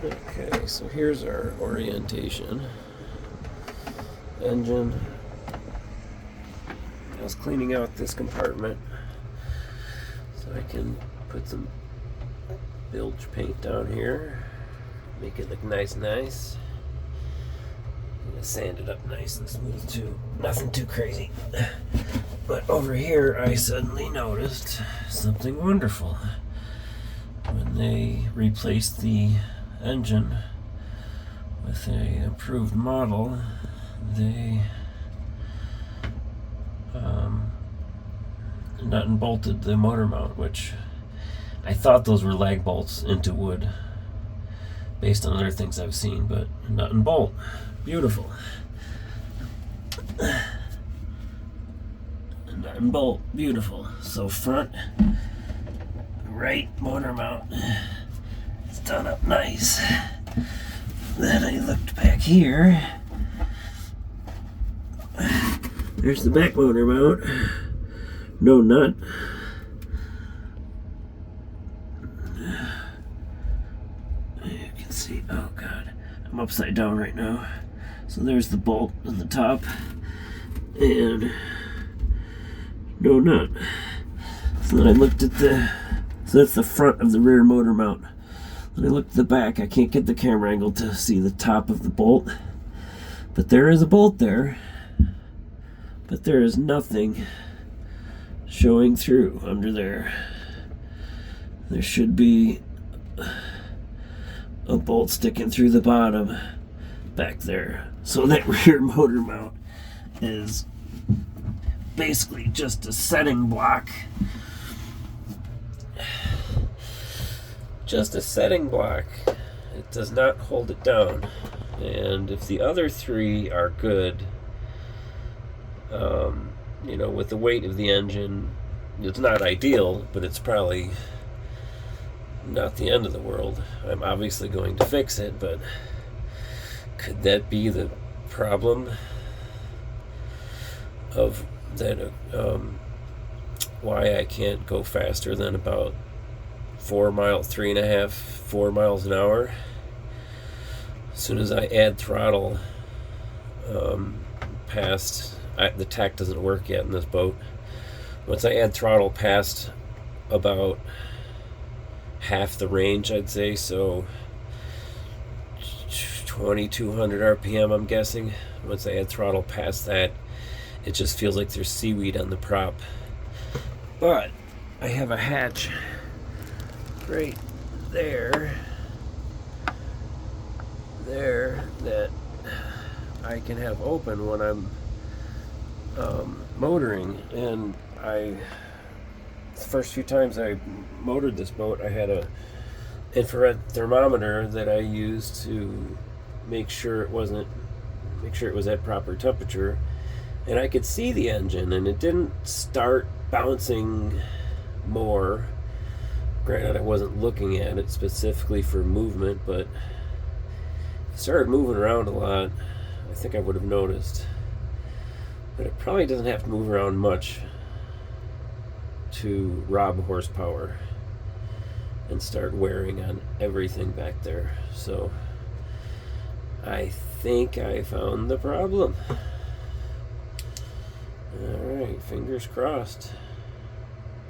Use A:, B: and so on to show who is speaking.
A: Okay, so here's our orientation. Engine. I was cleaning out this compartment so I can put some bilge paint down here, make it look nice. I'm gonna sand it up nice and smooth too. Nothing too crazy. But over here I suddenly noticed something wonderful. When they replaced the engine with a improved model, they nut and bolted the motor mount, which I thought those were lag bolts into wood based on other things I've seen, but nut and bolt. Beautiful. Nut and bolt. Beautiful. So front right motor mount is done up nice. Then I looked back here. There's the back motor mount. No nut. You can see, oh god, I'm upside down right now. So there's the bolt on the top and no nut. So then I looked at so that's the front of the rear motor mount. Then I looked at the back. I can't get the camera angle to see the top of the bolt, but there is a bolt there. But there is nothing showing through under there. There should be a bolt sticking through the bottom back there. So that rear motor mount is basically just a setting block. Just a setting block. It does not hold it down. And if the other three are good, with the weight of the engine, it's not ideal, but it's probably not the end of the world. I'm obviously going to fix it, but could that be the problem of that? Why I can't go faster than about 4 miles an hour? As soon as I add throttle past, the tach doesn't work yet in this boat. Once I add throttle past about half the range, I'd say, so 2200 RPM, I'm guessing. Once I add throttle past that, it just feels like there's seaweed on the prop. But I have a hatch right there that I can have open when I'm motoring. And the first few times I motored this boat, I had a infrared thermometer that I used to make sure it was at proper temperature, and I could see the engine, and it didn't start bouncing more. Granted, I wasn't looking at it specifically for movement, but if it started moving around a lot, I think I would have noticed. But it probably doesn't have to move around much to rob horsepower and start wearing on everything back there. So I think I found the problem. Alright, fingers crossed.